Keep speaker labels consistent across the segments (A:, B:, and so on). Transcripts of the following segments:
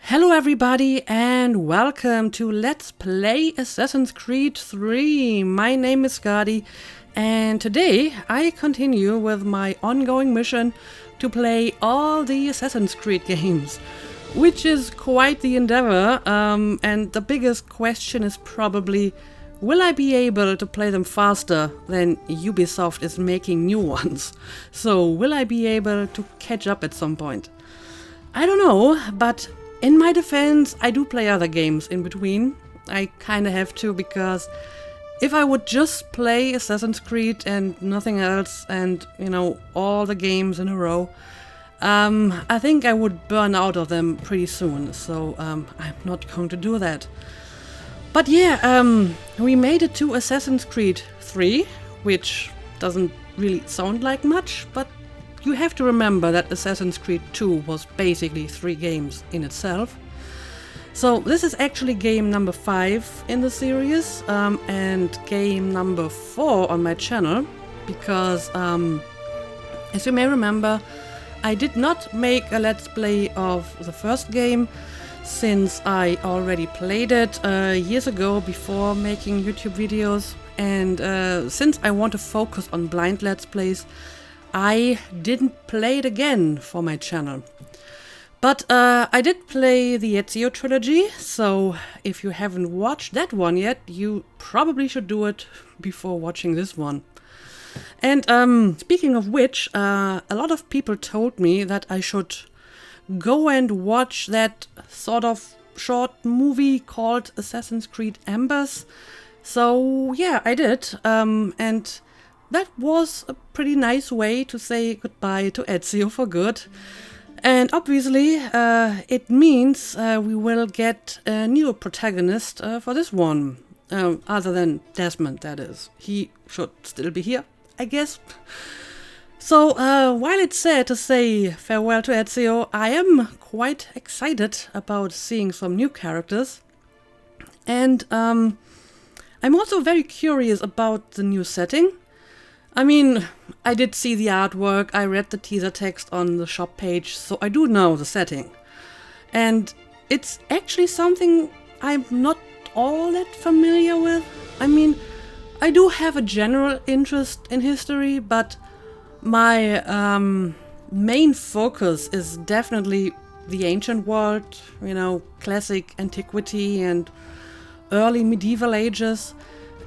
A: Hello everybody and welcome to Let's Play Assassin's Creed 3. My name is Skadi and today I continue with my ongoing mission to play all the Assassin's Creed games, which is quite the endeavor, and the biggest question is probably, will I be able to play them faster than Ubisoft is making new ones? So will I be able to catch up at some point? I don't know, but in my defense, I do play other games in between. I kinda have to, because if I would just play Assassin's Creed and nothing else and, all the games in a row, I think I would burn out of them pretty soon, so I'm not going to do that. But yeah, we made it to Assassin's Creed 3, which doesn't really sound like much, but you have to remember that Assassin's Creed 2 was basically 3 games in itself. So this is actually game number 5 in the series, and game number 4 on my channel, because as you may remember, I did not make a let's play of the first game, since I already played it years ago before making YouTube videos, and since I want to focus on blind let's plays, I didn't play it again for my channel. But I did play the Ezio trilogy, so if you haven't watched that one yet, you probably should do it before watching this one. And speaking of which, a lot of people told me that I should go and watch that sort of short movie called Assassin's Creed Embers. So yeah, I did, and that was a pretty nice way to say goodbye to Ezio for good. And obviously, it means we will get a new protagonist for this one. Other than Desmond, that is. He should still be here, I guess. So, while it's sad to say farewell to Ezio, I am quite excited about seeing some new characters. And I'm also very curious about the new setting. I mean, I did see the artwork, I read the teaser text on the shop page, so I do know the setting. And it's actually something I'm not all that familiar with. I mean, I do have a general interest in history, but my main focus is definitely the ancient world, classic antiquity and early medieval ages.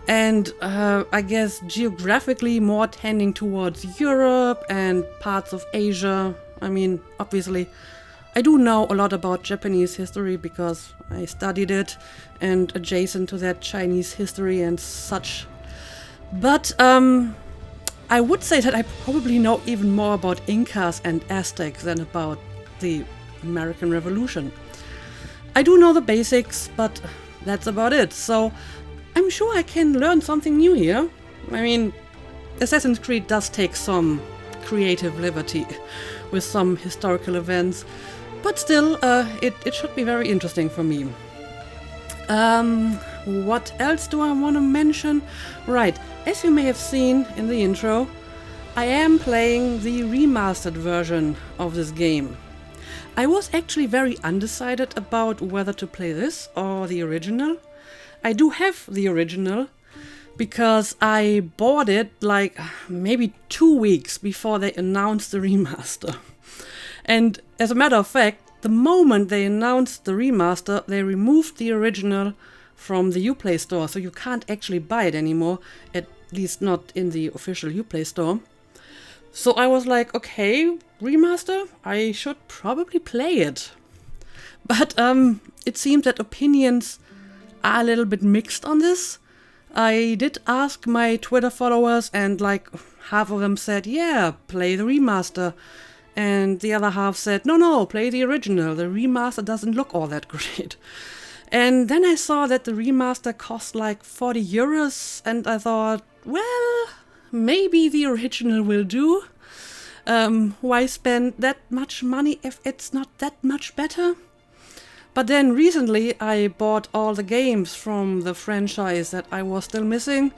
A: And I guess geographically more tending towards Europe and parts of Asia. I mean, obviously, I do know a lot about Japanese history because I studied it, and adjacent to that, Chinese history and such. But I would say that I probably know even more about Incas and Aztecs than about the American Revolution. I do know the basics, but that's about it. So I'm sure I can learn something new here. I mean, Assassin's Creed does take some creative liberty with some historical events, but still, it should be very interesting for me. What else do I want to mention? Right, as you may have seen in the intro, I am playing the remastered version of this game. I was actually very undecided about whether to play this or the original. I do have the original because I bought it like maybe 2 weeks before they announced the remaster. And as a matter of fact, the moment they announced the remaster, they removed the original from the Uplay store, so you can't actually buy it anymore, at least not in the official Uplay store. So I was like, okay, remaster, I should probably play it. But it seemed that opinions are a little bit mixed on this. I did ask my Twitter followers, and like half of them said, yeah, play the remaster. And the other half said, no, play the original. The remaster doesn't look all that great. And then I saw that the remaster cost like 40 euros, and I thought, well, maybe the original will do. Why spend that much money if it's not that much better? But then recently I bought all the games from the franchise that I was still missing,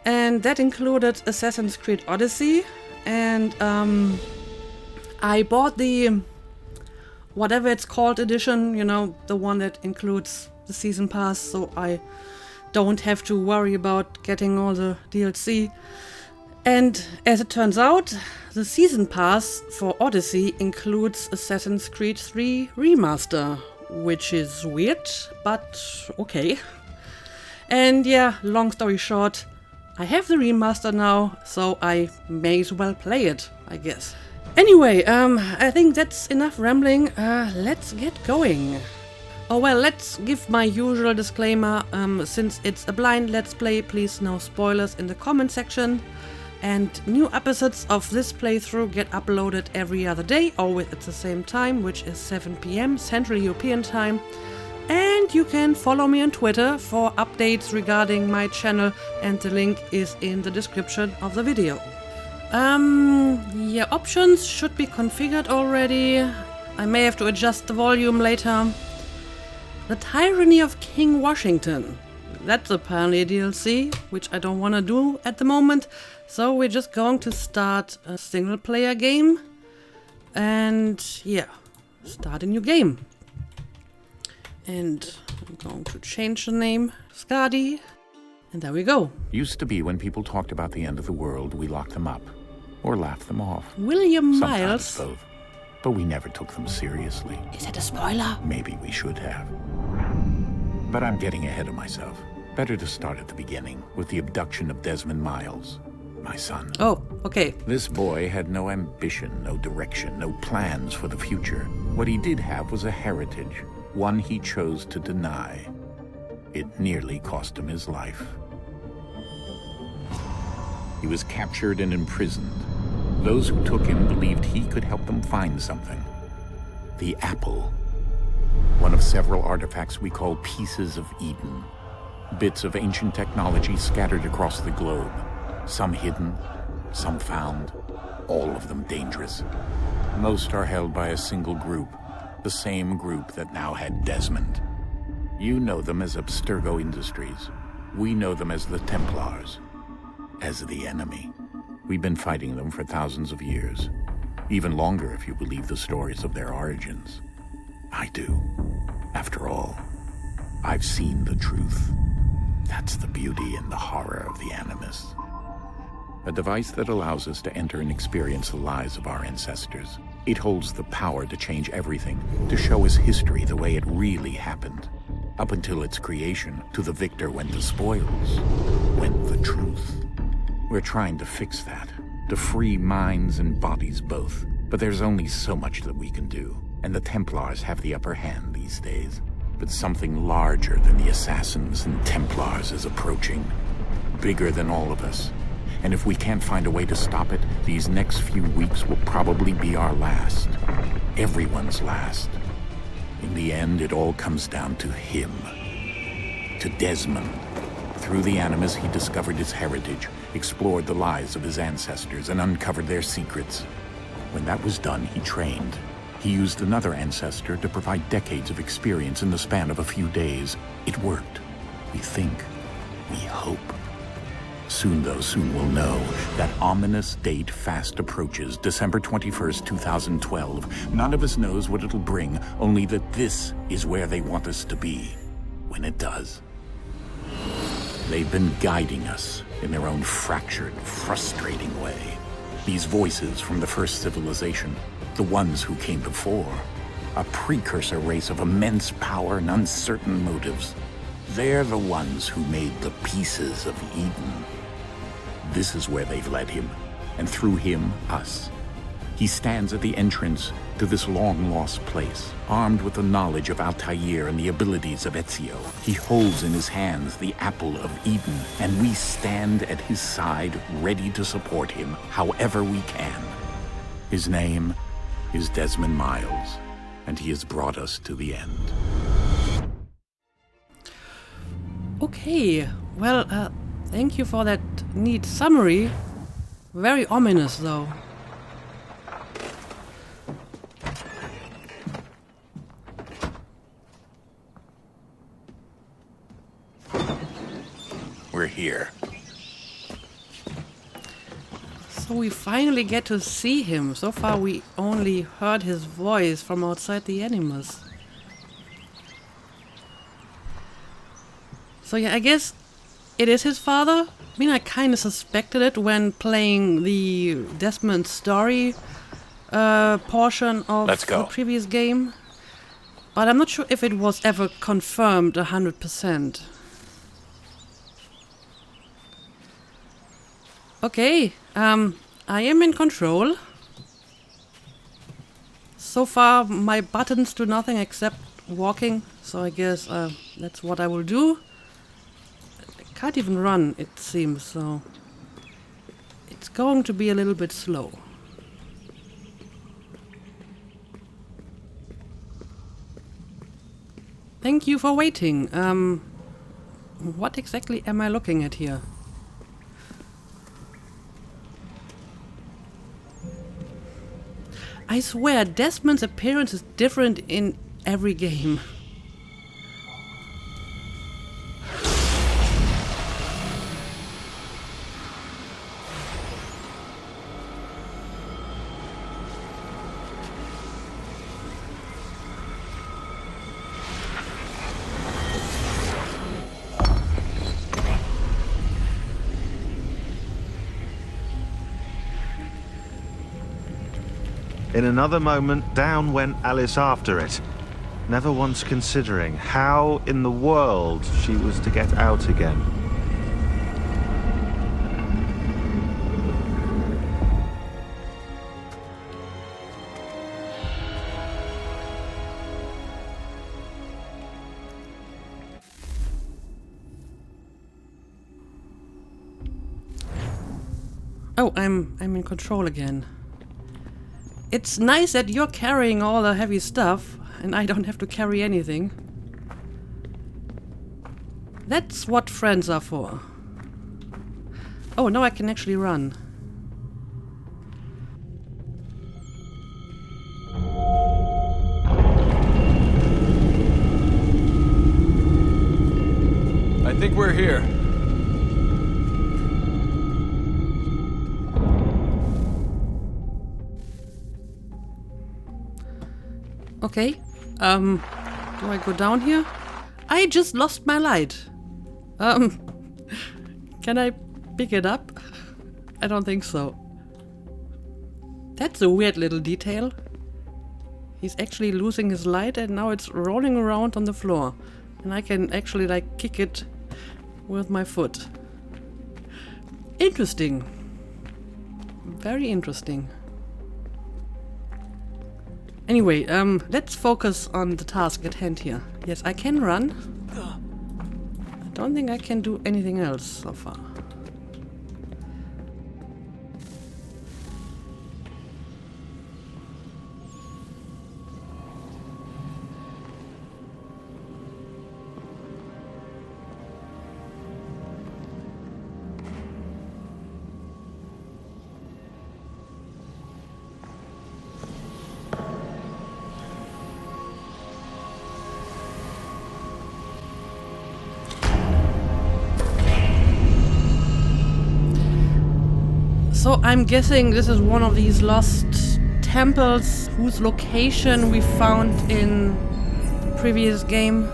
A: and that included Assassin's Creed Odyssey, and I bought the whatever it's called edition, you know, the one that includes the season pass, so I don't have to worry about getting all the DLC. And as it turns out, the season pass for Odyssey includes Assassin's Creed 3 Remaster, which is weird, but okay. And yeah, long story short, I have the remaster now, so I may as well play it, I guess. Anyway, I think that's enough rambling. Let's get going. Oh well, let's give my usual disclaimer. Since it's a blind Let's Play, please no spoilers in the comment section. And new episodes of this playthrough get uploaded every other day, always at the same time, which is 7 PM Central European Time. And you can follow me on Twitter for updates regarding my channel, and the link is in the description of the video. Yeah, options should be configured already. I may have to adjust the volume later. The Tyranny of King Washington. That's apparently a DLC, which I don't want to do at the moment. So we're just going to start a single player game. And yeah, start a new game. And I'm going to change the name, Skadi. And there we go.
B: Used to be when people talked about the end of the world, we locked them up. Or laughed them off.
A: William
B: Sometimes
A: Miles.
B: both. But we never took them seriously.
A: Is that a spoiler?
B: Maybe we should have. But I'm getting ahead of myself. Better to start at the beginning, with the abduction of Desmond Miles, my son.
A: Oh, okay.
B: This boy had no ambition, no direction, no plans for the future. What he did have was a heritage, one he chose to deny. It nearly cost him his life. He was captured and imprisoned. Those who took him believed he could help them find something. The apple. One of several artifacts we call Pieces of Eden. Bits of ancient technology scattered across the globe. Some hidden, some found, all of them dangerous. Most are held by a single group, the same group that now had Desmond. You know them as Abstergo Industries. We know them as the Templars. As the enemy. We've been fighting them for thousands of years. Even longer if you believe the stories of their origins. I do. After all, I've seen the truth. That's the beauty and the horror of the Animus. A device that allows us to enter and experience the lives of our ancestors. It holds the power to change everything, to show us history the way it really happened. Up until its creation, to the victor went the spoils, went the truth. We're trying to fix that, to free minds and bodies both. But there's only so much that we can do, and the Templars have the upper hand these days. But something larger than the Assassins and Templars is approaching. Bigger than all of us. And if we can't find a way to stop it, these next few weeks will probably be our last. Everyone's last. In the end, it all comes down to him. To Desmond. Through the Animus, he discovered his heritage, explored the lives of his ancestors, and uncovered their secrets. When that was done, he trained. He used another ancestor to provide decades of experience in the span of a few days. It worked. We think. We hope. Soon, though, soon we'll know. That ominous date fast approaches, December 21st, 2012. None of us knows what it'll bring, only that this is where they want us to be. When it does. They've been guiding us in their own fractured, frustrating way. These voices from the first civilization, the ones who came before, a precursor race of immense power and uncertain motives. They're the ones who made the Pieces of Eden. This is where they've led him, and through him, us. He stands at the entrance to this long-lost place, armed with the knowledge of Altair and the abilities of Ezio. He holds in his hands the Apple of Eden, and we stand at his side, ready to support him however we can. His name is Desmond Miles, and he has brought us to the end.
A: Okay, well, thank you for that neat summary. Very ominous, though.
B: We're here.
A: So we finally get to see him. So far we only heard his voice from outside the Animus. So yeah, I guess it is his father. I mean, I kind of suspected it when playing the Desmond story portion of the previous game. But I'm not sure if it was ever confirmed 100%. Okay, I am in control. So far my buttons do nothing except walking, so I guess that's what I will do. I can't even run, it seems, so it's going to be a little bit slow. Thank you for waiting. What exactly am I looking at here? I swear, Desmond's appearance is different in every game.
C: In another moment, down went Alice after it, never once considering how in the world she was to get out again.
A: Oh, I'm in control again. It's nice that you're carrying all the heavy stuff and I don't have to carry anything. That's what friends are for. Oh, now I can actually run.
D: I think we're here.
A: Okay, do I go down here? I just lost my light. Can I pick it up? I don't think so. That's a weird little detail. He's actually losing his light and now it's rolling around on the floor. And I can actually like kick it with my foot. Interesting. Very interesting. Anyway, let's focus on the task at hand here. Yes, I can run. I don't think I can do anything else so far. So I'm guessing this is one of these lost temples whose location we found in the previous game.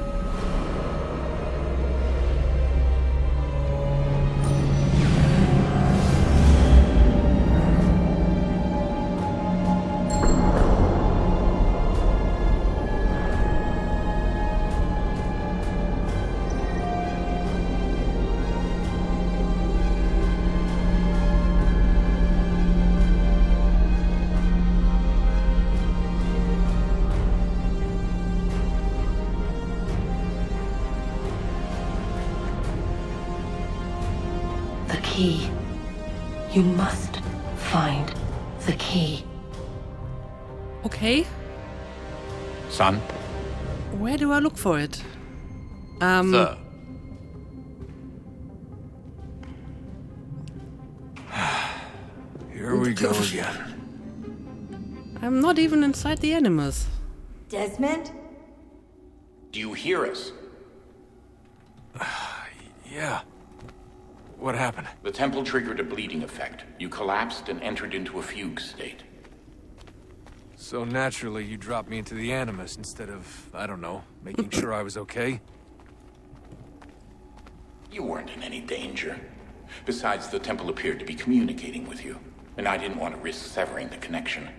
E: Key. You must find the key.
A: Okay.
B: Son?
A: Where do I look for it?
D: Sir. Here we go again.
A: I'm not even inside the Animus.
F: Desmond?
B: Do you hear us?
D: Yeah. What happened?
B: The temple triggered a bleeding effect. You collapsed and entered into a fugue state.
D: So naturally, you dropped me into the Animus instead of, I don't know, making sure I was okay?
B: You weren't in any danger. Besides, the temple appeared to be communicating with you, and I didn't want to risk severing the connection.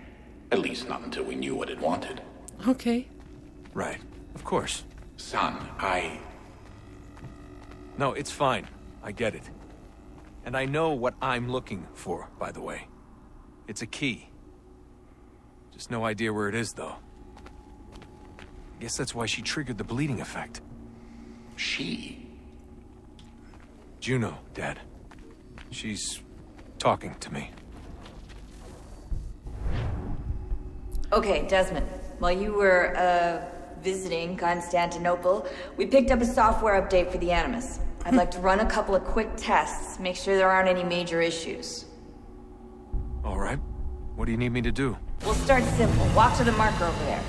B: At least not until we knew what it wanted.
A: Okay.
D: Right. Of course.
B: Son,
D: No, it's fine. I get it. And I know what I'm looking for, by the way. It's a key. Just no idea where it is, though. Guess that's why she triggered the bleeding effect.
B: She?
D: Juno, Dad. She's talking to me.
F: Okay, Desmond. While you were, visiting Constantinople, we picked up a software update for the Animus. I'd like to run a couple of quick tests, make sure there aren't any major issues.
D: All right. What do you need me to do?
F: We'll start simple. Walk to the marker over there.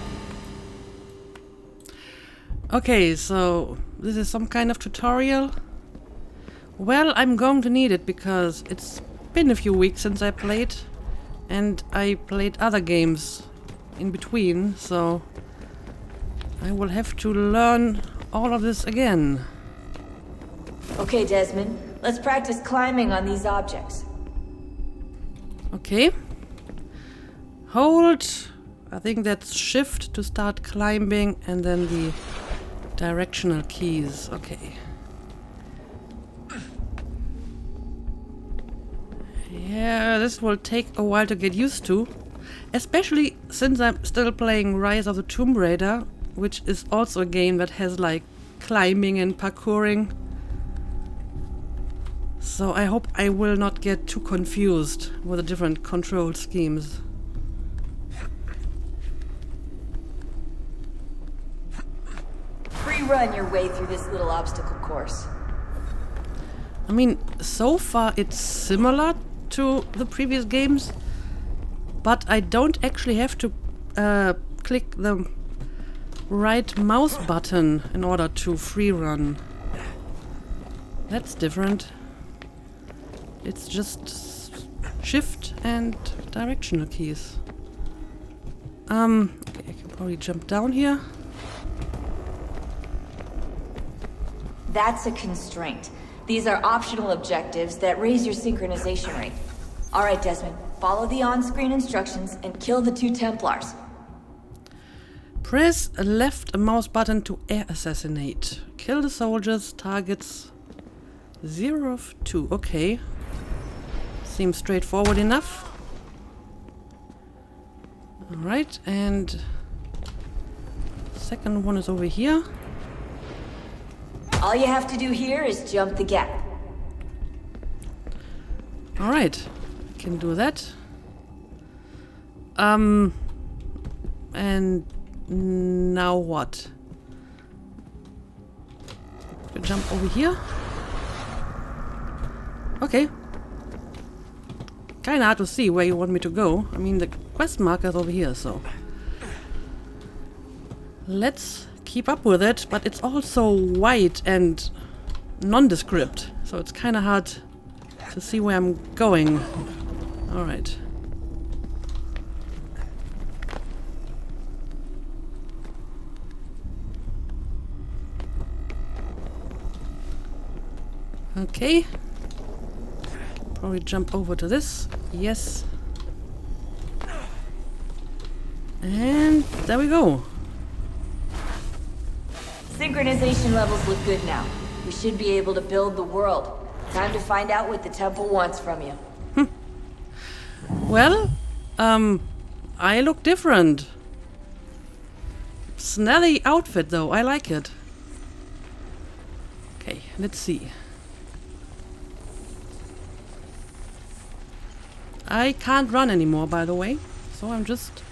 A: Okay, so this is some kind of tutorial. Well, I'm going to need it because it's been a few weeks since I played, and I played other games in between, so I will have to learn all of this again.
F: Okay, Desmond. Let's practice climbing on these objects.
A: Okay. Hold. I think that's shift to start climbing, and then the directional keys. Okay. Yeah, this will take a while to get used to. Especially since I'm still playing Rise of the Tomb Raider, which is also a game that has like climbing and parkouring. So I hope I will not get too confused with the different control schemes.
F: Free run your way through this little obstacle course.
A: I mean, so far it's similar to the previous games, but I don't actually have to click the right mouse button in order to free run. That's different. It's just shift and directional keys. Okay, I can probably jump down here.
F: That's a constraint. These are optional objectives that raise your synchronization rate. Alright, Desmond. Follow the on-screen instructions and kill the 2 Templars.
A: Press left mouse button to air assassinate. Kill the soldiers, targets 0 of 2. Okay. Seems straightforward enough. Alright, and second one is over here.
F: All you have to do here is jump the gap.
A: Alright, can do that. And now what? Jump over here. Okay. Kinda hard to see where you want me to go. I mean, the quest marker is over here, so let's keep up with it, but it's also white and nondescript, so it's kinda hard to see where I'm going. Alright. Okay. Probably jump over to this. Yes. And there we go.
F: Synchronization levels look good now. We should be able to build the world. Time to find out what the temple wants from you.
A: Well, I look different. Snazzy outfit though, I like it. Okay, let's see. I can't run anymore, by the way, so I'm just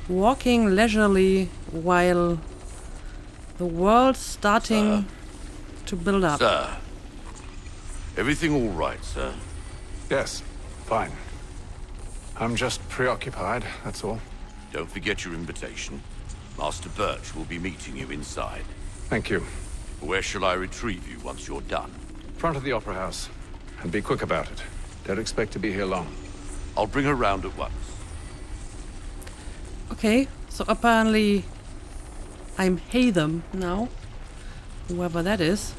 A: walking leisurely while the world's starting to build up.
G: Sir, everything all right, sir?
H: Yes, fine. I'm just preoccupied, that's all.
G: Don't forget your invitation. Master Birch will be meeting you inside.
H: Thank you.
G: Where shall I retrieve you once you're done?
H: Front of the Opera House. And be quick about it. Don't expect to be here long.
G: I'll bring her round at once.
A: Okay, so apparently I'm Hatham now. Whoever that is.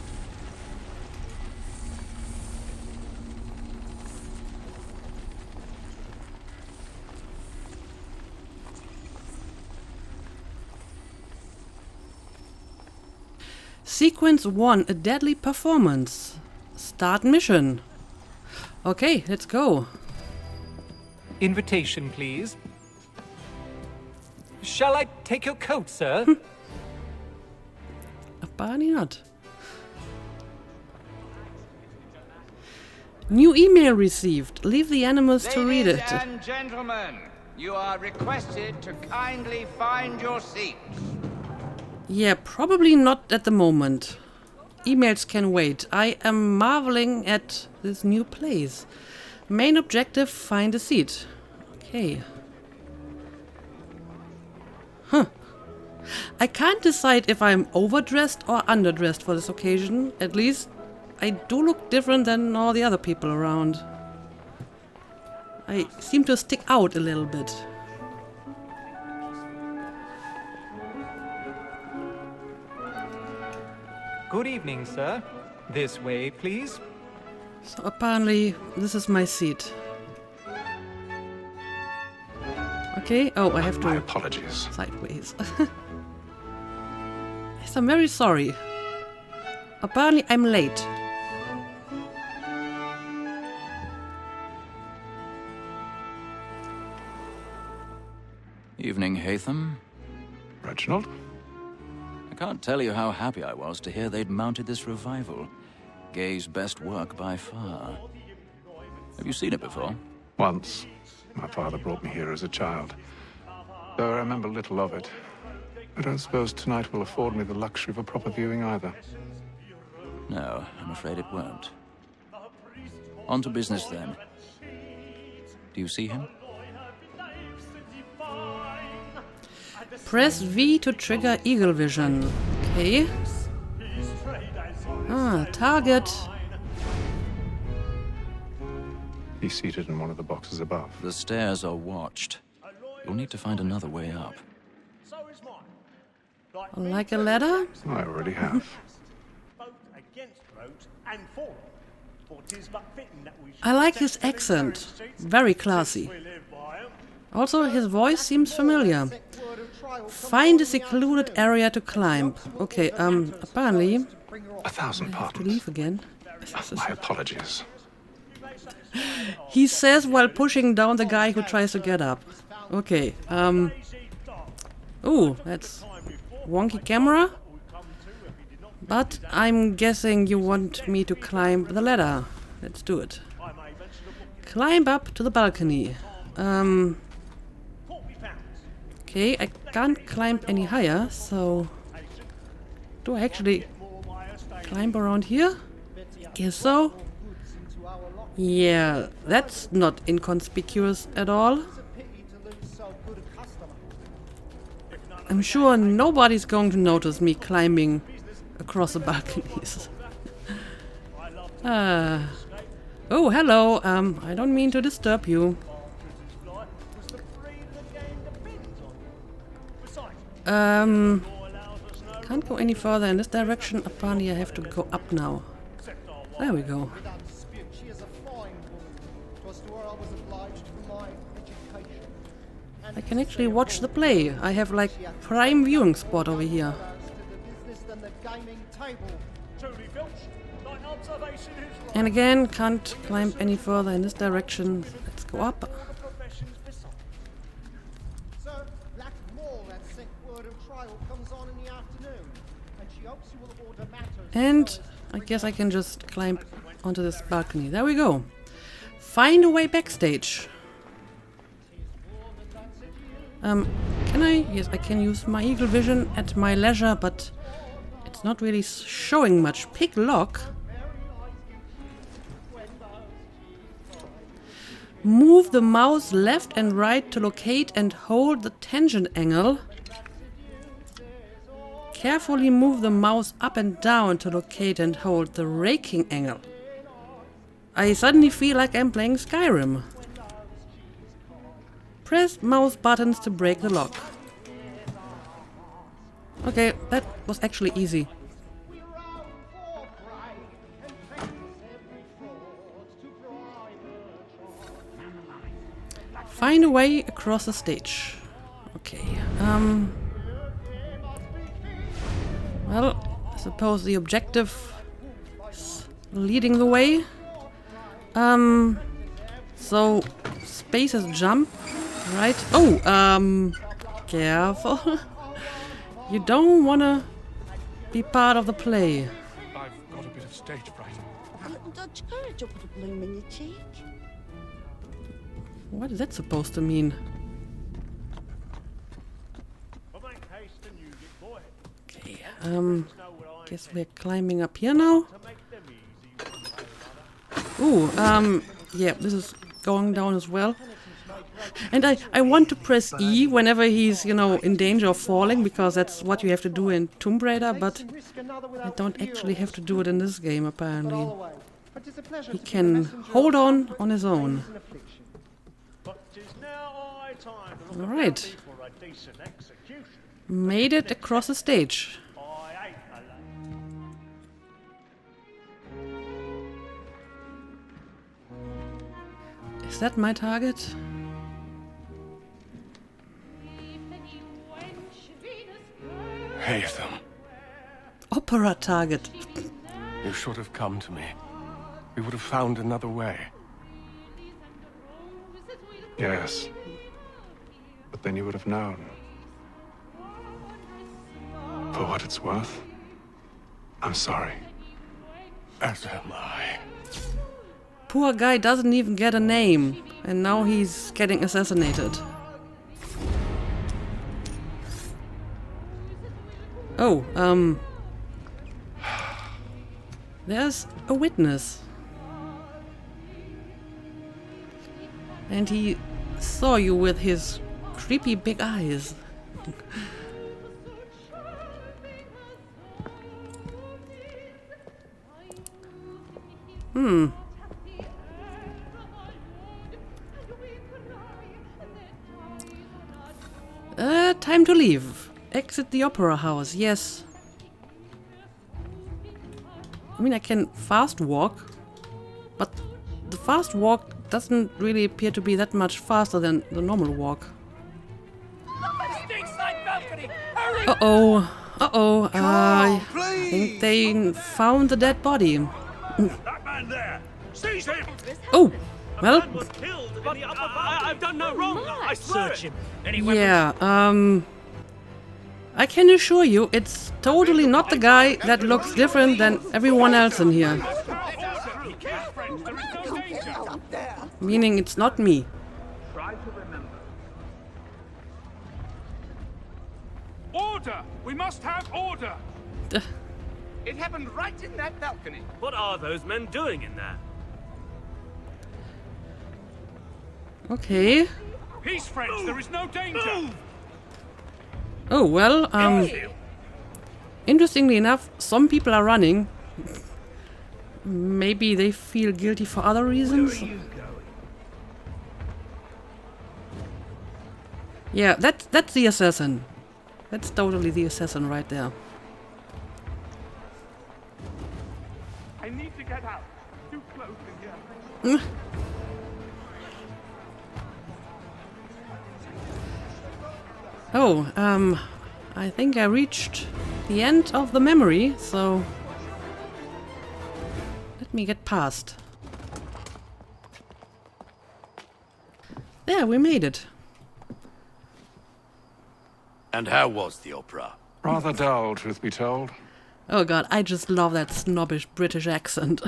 A: Sequence 1, a deadly performance. Start mission. Okay, let's go.
I: Invitation, please. Shall I take your coat, sir?
A: Apparently not. New email received. Leave the animals to read it.
J: Ladies and gentlemen, you are requested to kindly find your seats.
A: Yeah, probably not at the moment. Emails can wait. I am marveling at this new place. Main objective, find a seat. Okay. Huh. I can't decide if I'm overdressed or underdressed for this occasion. At least I do look different than all the other people around. I seem to stick out a little bit.
I: Good evening, sir. This way, please.
A: So apparently this is my seat. Okay, oh, I have to...
H: My apologies.
A: Sideways. Yes, I'm very sorry. Apparently I'm late.
K: Evening, Hatham.
H: Reginald?
K: I can't tell you how happy I was to hear they'd mounted this revival. Gay's best work by far. Have you seen it before?
H: Once. My father brought me here as a child. Though I remember little of it. I don't suppose tonight will afford me the luxury of a proper viewing either.
K: No, I'm afraid it won't. On to business then. Do you see him?
A: Press V to trigger Eagle Vision. Okay. Ah, target.
H: He's seated in one of the boxes above.
K: The stairs are watched. You'll need to find another way up.
A: Like a ladder?
H: I already have.
A: I like his accent. Very classy. Also, his voice seems familiar. Find a secluded area to climb. Okay, apparently...
H: 1,000
A: I have to
H: pardons.
A: leave again.
H: My apologies.
A: He says while pushing down the guy who tries to get up. Okay, ooh, that's wonky camera. But I'm guessing you want me to climb the ladder. Let's do it. Climb up to the balcony. Okay, I can't climb any higher, so... Do I actually climb around here? Guess so. Yeah, that's not inconspicuous at all. I'm sure nobody's going to notice me climbing across the balconies. Oh, hello. I don't mean to disturb you. Can't go any further in this direction. Apparently I have to go up now. There we go. I can actually watch the play. I have like prime viewing spot over here. And again, can't climb any further in this direction. Let's go up. And I guess I can just climb onto this balcony. There we go. Find a way backstage. Can I? Yes, I can use my eagle vision at my leisure, but it's not really showing much. Pick lock. Move the mouse left and right to locate and hold the tangent angle. Carefully move the mouse up and down to locate and hold the raking angle. I suddenly feel like I'm playing Skyrim. Press mouse buttons to break the lock. Okay, that was actually easy. Find a way across the stage. Okay, well, I suppose the objective is leading the way. So space is jump, right? Oh, careful. You don't wanna be part of the play.
H: I've got a bit of stage fright.
L: Don't you got a drop of the bloom in your cheek?
A: What is that supposed to mean? Okay, guess we're climbing up here now. Ooh, yeah, this is going down as well. And I want to press E whenever he's, you know, in danger of falling, because that's what you have to do in Tomb Raider, but I don't actually have to do it in this game, apparently. He can hold on his own. Alright. Made it across the stage. Is that my target?
M: Haytham.
A: Opera target.
M: You should have come to me. We would have found another way.
H: Yes. But then you would have known. For what it's worth, I'm sorry.
M: As am I.
A: Poor guy doesn't even get a name, and now he's getting assassinated. Oh, there's a witness. And he saw you with his creepy big eyes. Time to leave. Exit the opera house, yes. I mean, I can fast walk, but the fast walk doesn't really appear to be that much faster than the normal walk. Uh-oh. Uh-oh. I think they found the dead body.
N: That man there! Seize him!
A: Oh! Well...
N: But I've done no wrong! I swear it!
A: Yeah, I can assure you, it's totally not the guy that looks different than everyone else in here. Meaning it's not me.
N: Try to remember. Order! We must have order!
J: It happened right in that balcony.
N: What are those men doing in there?
A: Okay.
N: Peace, friends, there is no danger!
A: Oh, well, interestingly enough, some people are running. Maybe they feel guilty for other reasons. Yeah, that's the assassin. That's totally the assassin right there.
N: I need to get out. Too close in here.
A: Oh, I think I reached the end of the memory, so let me get past. There, we made it.
G: And how was the opera?
H: Rather dull, truth be told.
A: Oh god, I just love that snobbish British accent.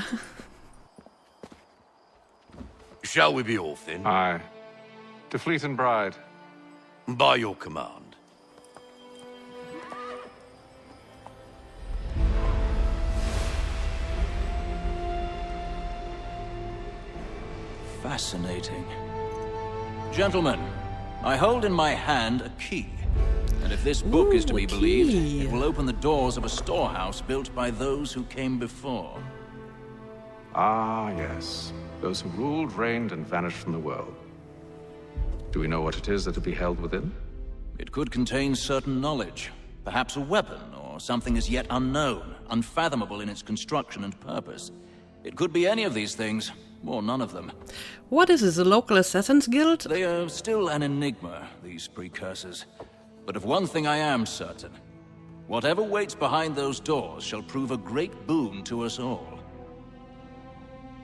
G: Shall we be off then?
H: Aye. To Fleet and Bride.
G: By your command.
K: Fascinating. Gentlemen, I hold in my hand a key. And if this book is to be believed, it will open the doors of a storehouse built by those who came before.
H: Ah, yes. Those who ruled, reigned, and vanished from the world. Do we know what it is that will be held within?
K: It could contain certain knowledge. Perhaps a weapon, or something as yet unknown, unfathomable in its construction and purpose. It could be any of these things, or none of them.
A: What is this, a local assassins guild?
K: They are still an enigma, these precursors. But of one thing I am certain. Whatever waits behind those doors shall prove a great boon to us all.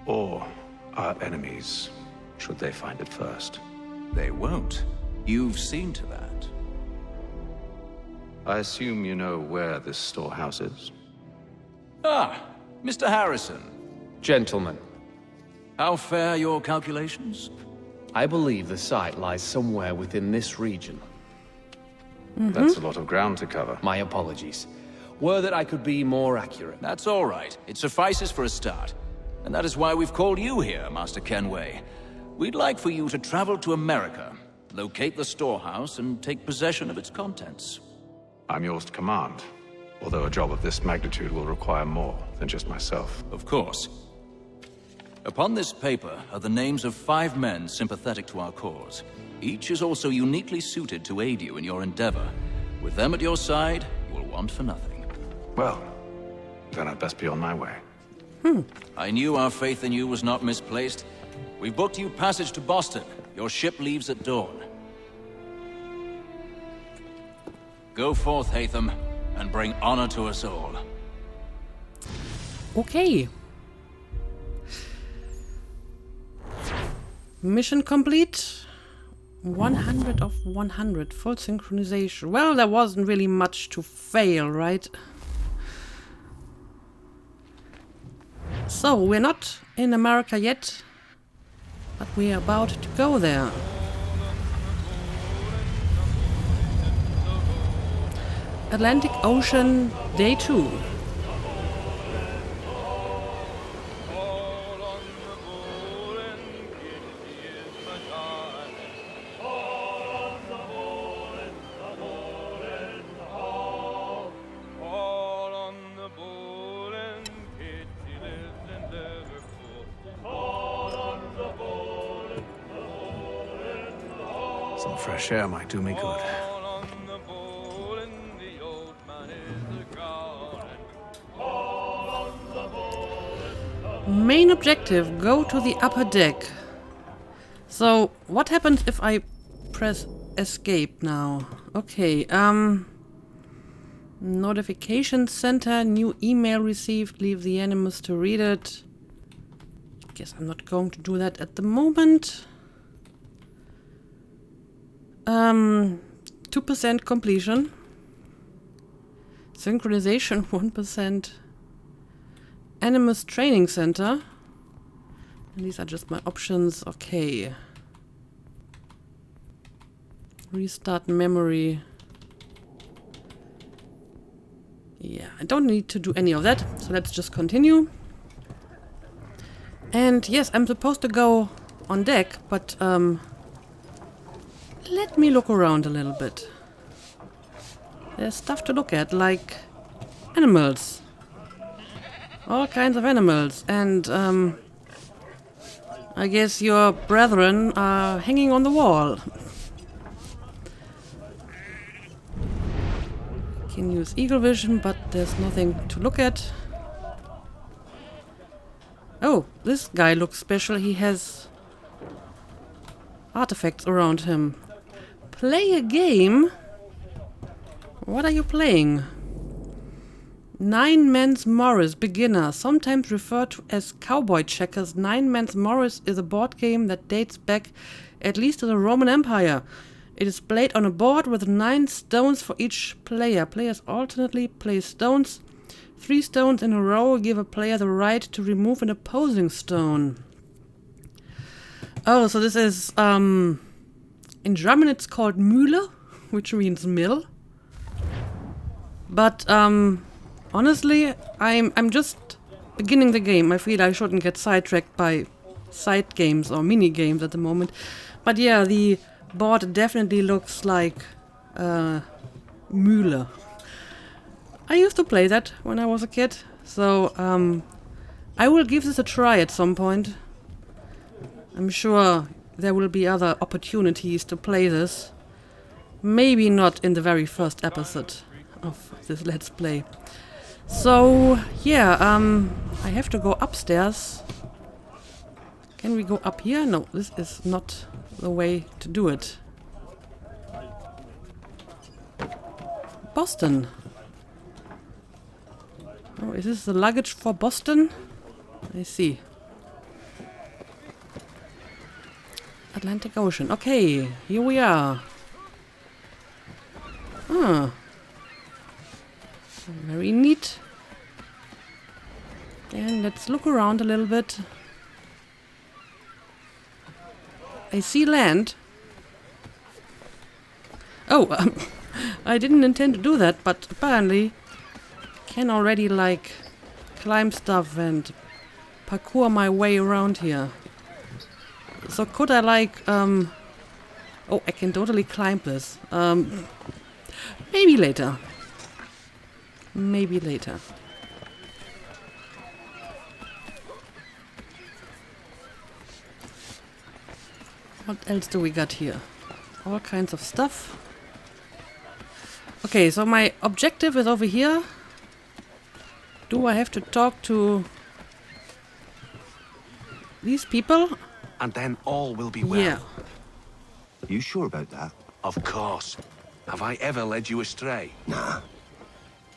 H: Or our enemies, should they find it first.
K: They won't. You've seen to that.
H: I assume you know where this storehouse is?
K: Ah, Mr. Harrison.
O: Gentlemen.
K: How fare your calculations?
O: I believe the site lies somewhere within this region.
H: That's a lot of ground to cover.
O: My apologies. Were that I could be more accurate.
K: That's all right. It suffices for a start. And that is why we've called you here, Master Kenway. We'd like for you to travel to America, locate the storehouse, and take possession of its contents.
H: I'm yours to command, although a job of this magnitude will require more than just myself.
K: Of course. Upon this paper are the names of 5 men sympathetic to our cause. Each is also uniquely suited to aid you in your endeavor. With them at your side, you will want for nothing.
H: Well, then I'd best be on my way.
K: I knew our faith in you was not misplaced. We've booked you passage to Boston. Your ship leaves at dawn. Go forth, Hatham, and bring honor to us all.
A: Okay. Mission complete. 100 of 100. Full synchronization. Well, there wasn't really much to fail, right? So, we're not in America yet, but we're about to go there. Atlantic Ocean, Day 2.
H: Some fresh air might do me good.
A: Main objective, go to the upper deck. So, what happens if I press escape now? Okay, notification center, new email received, leave the Animus to read it. Guess I'm not going to do that at the moment. 2% completion. Synchronization 1%. Animus Training Center. And these are just my options. Okay. Restart memory. Yeah, I don't need to do any of that. So let's just continue. And yes, I'm supposed to go on deck, but let me look around a little bit. There's stuff to look at, like animals. All kinds of animals. And I guess your brethren are hanging on the wall. Can use eagle vision, but there's nothing to look at. Oh, this guy looks special. He has artifacts around him. Play a game? What are you playing? Nine Men's Morris, beginner, sometimes referred to as Cowboy Checkers. Nine Men's Morris is a board game that dates back at least to the Roman Empire. It is played on a board with 9 stones for each player. Players alternately play stones. 3 stones in a row give a player the right to remove an opposing stone. Oh, so this is, in German it's called Mühle, which means mill. But, honestly, I'm just beginning the game. I feel I shouldn't get sidetracked by side games or mini games at the moment. But yeah, the board definitely looks like Mühle. I used to play that when I was a kid, so I will give this a try at some point. I'm sure there will be other opportunities to play this. Maybe not in the very first episode of this Let's Play. So, yeah, I have to go upstairs. Can we go up here? No, this is not the way to do it. Boston. Oh, is this the luggage for Boston? I see. Atlantic Ocean. Okay, here we are. Ah. Very neat. And let's look around a little bit. I see land. Oh, I didn't intend to do that, but apparently can already like climb stuff and parkour my way around here. So could I like oh, I can totally climb this. Maybe later. Maybe later. What else do we got here? All kinds of stuff. Okay, so my objective is over here. Do I have to talk to these people?
P: And then all will be well.
A: Yeah.
P: You sure about that? Of course. Have I ever led you astray?
Q: Nah.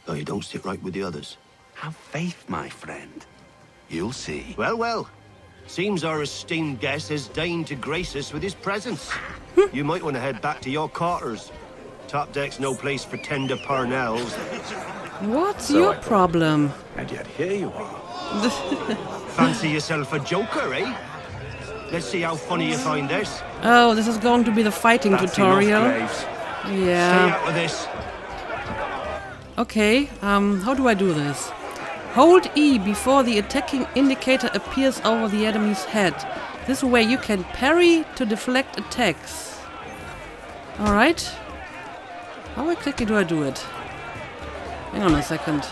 Q: No, you don't sit right with the others.
P: Have faith, my friend. You'll see.
Q: Well, well. Seems our esteemed guest has deigned to grace us with his presence. You might want to head back to your quarters. Top deck's no place for tender parnells.
A: What's your problem?
P: And yet here you are.
Q: Fancy yourself a joker, eh? Let's see how funny you find this.
A: Oh, this is going to be the fighting tutorial. Yeah.
Q: Stay out of this.
A: Okay, how do I do this? Hold E before the attacking indicator appears over the enemy's head. This way you can parry to deflect attacks. Alright. How exactly do I do it? Hang on a second.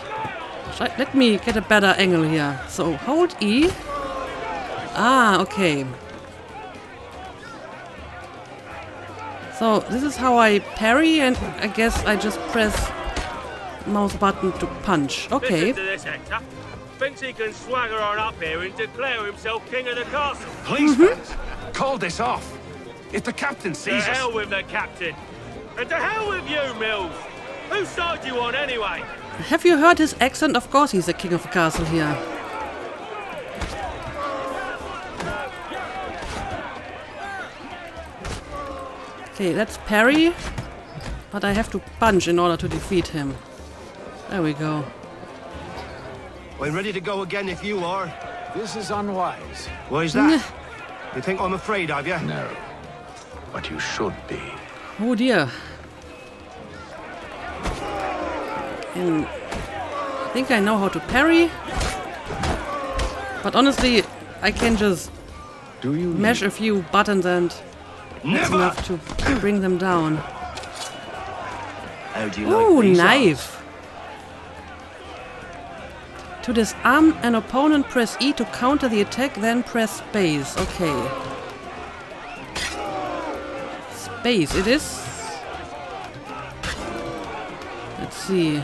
A: Let me get a better angle here. So, hold E. Ah, okay. So, this is how I parry, and I guess I just press mouse button to punch. Okay.
R: Listen to this, Hector. Thinks he can swagger on up here and declare himself king of the castle.
P: Please, friends, call this off. If the captain sees us...
R: To hell with the captain. And to hell with you, Mills. Whose side you on, anyway?
A: Have you heard his accent? Of course he's the king of the castle here. Okay, that's parry. But I have to punch in order to defeat him. There we go.
Q: I'm ready to go again if you are.
P: This is unwise.
Q: Why is that? You think I'm afraid of you?
P: No. But you should be.
A: Oh dear. And I think I know how to parry. But honestly, I can just mash a few buttons and it's enough to bring them down.
Q: How do you
A: Ooh,
Q: like these
A: knife. To disarm an opponent, press E to counter the attack, then press space. Okay. Space it is. Let's see.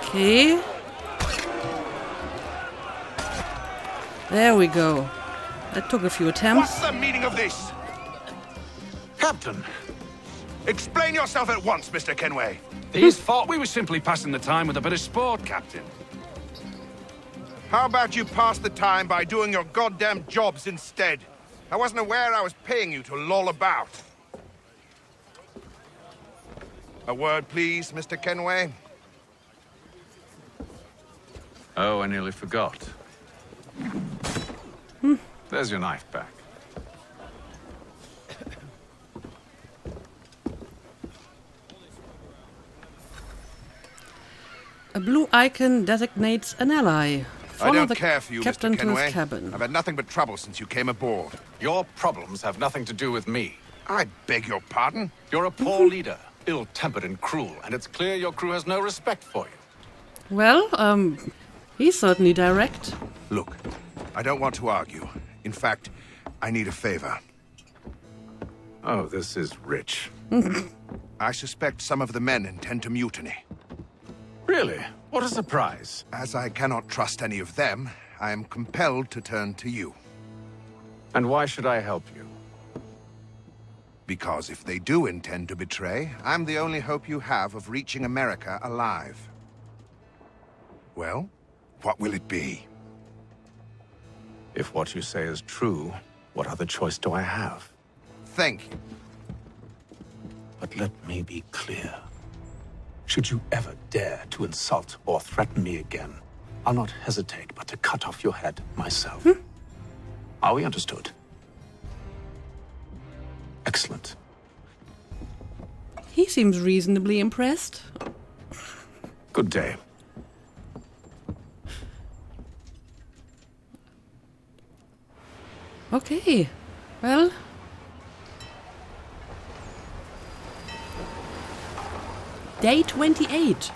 A: Okay. There we go. That took a few attempts.
S: What's the meaning of this?
P: Captain!
S: Explain yourself at once, Mr. Kenway.
P: His fault. We were simply passing the time with a bit of sport, Captain.
S: How about you pass the time by doing your goddamn jobs instead? I wasn't aware I was paying you to loll about. A word, please, Mr. Kenway.
H: Oh, I nearly forgot. There's your knife back.
A: A blue icon designates an ally. Follow
S: I don't
A: the
S: care for you,
A: captain
S: Mr.
A: to his
S: Kenway.
A: cabin.
S: I've had nothing but trouble since you came aboard.
H: Your problems have nothing to do with me.
S: I beg your pardon?
H: You're a poor leader, ill-tempered and cruel, and it's clear your crew has no respect for you.
A: Well, he's certainly direct.
S: Look, I don't want to argue. In fact, I need a favor.
H: Oh, this is rich.
S: I suspect some of the men intend to mutiny.
H: Really? What a surprise.
S: As I cannot trust any of them, I am compelled to turn to you.
H: And why should I help you?
S: Because if they do intend to betray, I'm the only hope you have of reaching America alive. Well, what will it be?
H: If what you say is true, what other choice do I have?
S: Thank you.
H: But let me be clear. Should you ever dare to insult or threaten me again, I'll not hesitate but to cut off your head myself. Are we understood? Excellent.
A: He seems reasonably impressed.
H: Good day.
A: Okay, well... Day 28.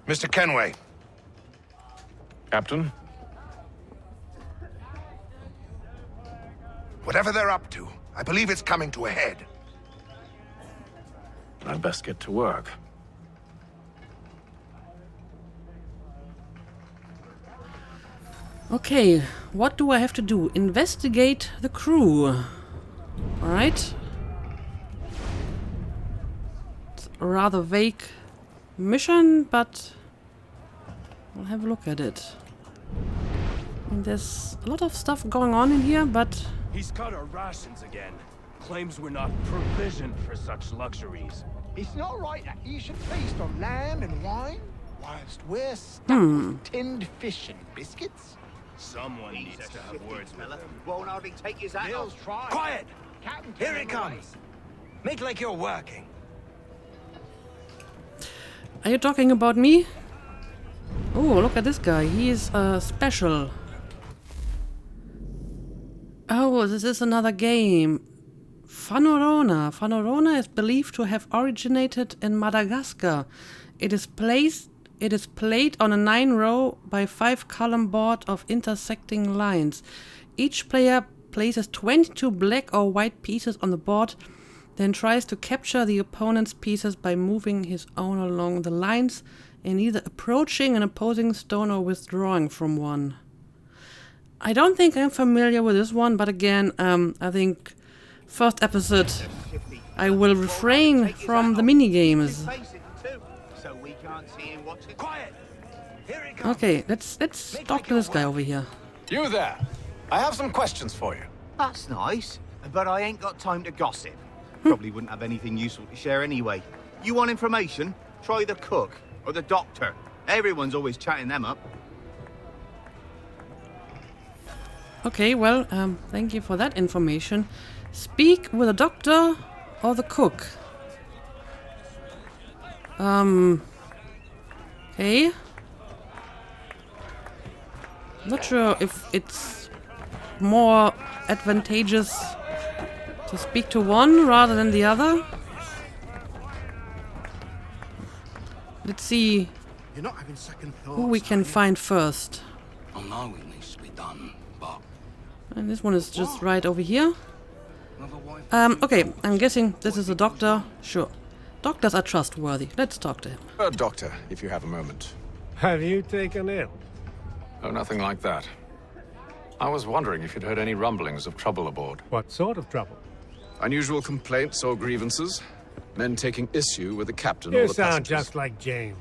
S: Mr. Kenway.
H: Captain?
S: Whatever they're up to, I believe it's coming to a head.
H: I'd best get to work.
A: Okay, what do I have to do? Investigate the crew. Alright. It's a rather vague mission, but we'll have a look at it. And there's a lot of stuff going on in here, but...
R: He's cut our rations again. Claims we're not provisioned for such luxuries.
T: It's not right that you should feast on lamb and wine, whilst we're stuck with tinned fish and biscuits.
R: Someone needs to have words with him.
J: Won't hardly take his hat off.
T: Quiet!
J: Here it comes. Make like you're working.
A: Are you talking about me? Oh, look at this guy. He's special. Oh, this is another game. Fanorona. Fanorona is believed to have originated in Madagascar. It is played on a 9-row by 5-column board of intersecting lines. Each player places 22 black or white pieces on the board, then tries to capture the opponent's pieces by moving his own along the lines and either approaching an opposing stone or withdrawing from one. I don't think I'm familiar with this one, but again, I think first episode I will refrain from the mini-games. Okay, let's talk to this guy over here.
H: You there! I have some questions for you.
J: That's nice, but I ain't got time to gossip. Probably wouldn't have anything useful to share anyway. You want information? Try the cook or the doctor. Everyone's always chatting them up.
A: Okay, well, thank you for that information. Speak with the doctor or the cook. Okay. Not sure if it's more advantageous to speak to one rather than the other. Let's see who we can find first.
G: I know it needs to be done, but...
A: And this one is just right over here. Okay, I'm guessing this is a doctor. Sure. Doctors are trustworthy. Let's talk to him.
H: Doctor, if you have a moment.
R: Have you taken ill?
H: Oh, nothing like that. I was wondering if you'd heard any rumblings of trouble aboard.
R: What sort of trouble?
H: Unusual complaints or grievances? Men taking issue with the captain or
R: You
H: the
R: sound
H: passengers?
R: just like James.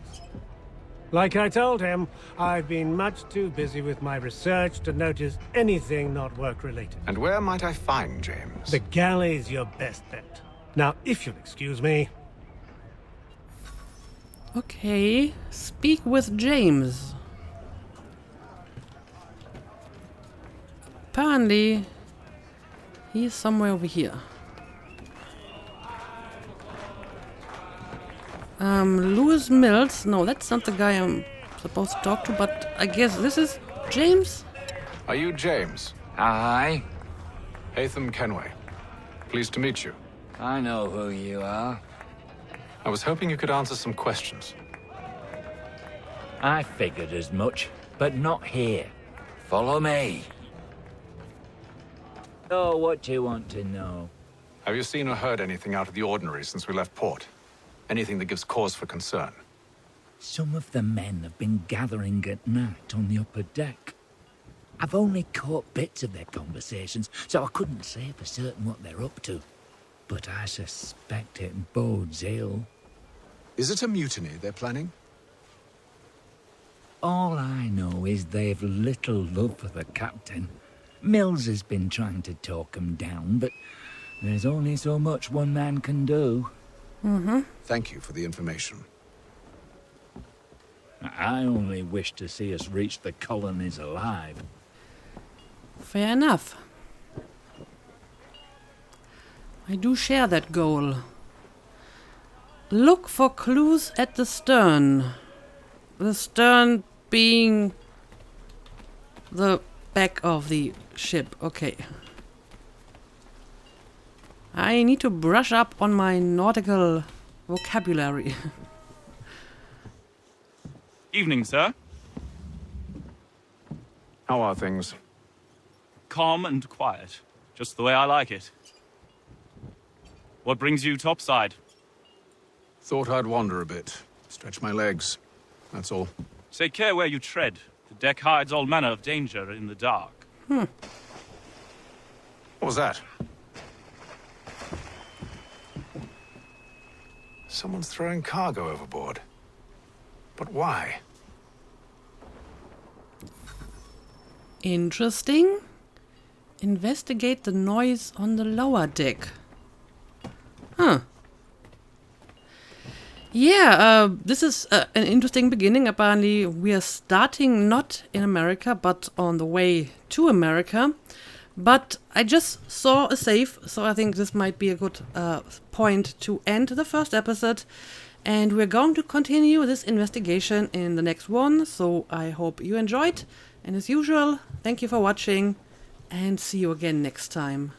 R: Like I told him, I've been much too busy with my research to notice anything not work-related.
H: And where might I find James?
R: The galley's your best bet. Now, if you'll excuse me...
A: Okay, speak with James. Apparently, he's somewhere over here. Lewis Mills. No, that's not the guy I'm supposed to talk to, but I guess this is James?
M: Are you James?
U: Aye.
M: Hatham Kenway. Pleased to meet you.
U: I know who you are.
M: I was hoping you could answer some questions.
U: I figured as much, but not here. Follow me. Oh, what do you want to know?
M: Have you seen or heard anything out of the ordinary since we left port? Anything that gives cause for concern?
U: Some of the men have been gathering at night on the upper deck. I've only caught bits of their conversations, so I couldn't say for certain what they're up to. But I suspect it bodes ill.
H: Is it a mutiny they're planning?
U: All I know is they've little love for the captain. Mills has been trying to talk him down, but there's only so much one man can do.
H: Thank you for the information.
U: I only wish to see us reach the colonies alive.
A: Fair enough. I do share that goal. Look for clues at the stern. The stern being the back of the ship. Okay. I need to brush up on my nautical vocabulary.
V: Evening, sir.
M: How are things?
V: Calm and quiet. Just the way I like it. What brings you topside?
M: Thought I'd wander a bit. Stretch my legs. That's all.
V: Take care where you tread. The deck hides all manner of danger in the dark.
M: What was that? Someone's throwing cargo overboard. But why?
A: Interesting. Investigate the noise on the lower deck. Huh. Yeah, this is an interesting beginning. Apparently, we are starting not in America, but on the way to America. But I just saw a save, so I think this might be a good point to end the first episode. And we're going to continue this investigation in the next one, so I hope you enjoyed. And as usual, thank you for watching, and see you again next time.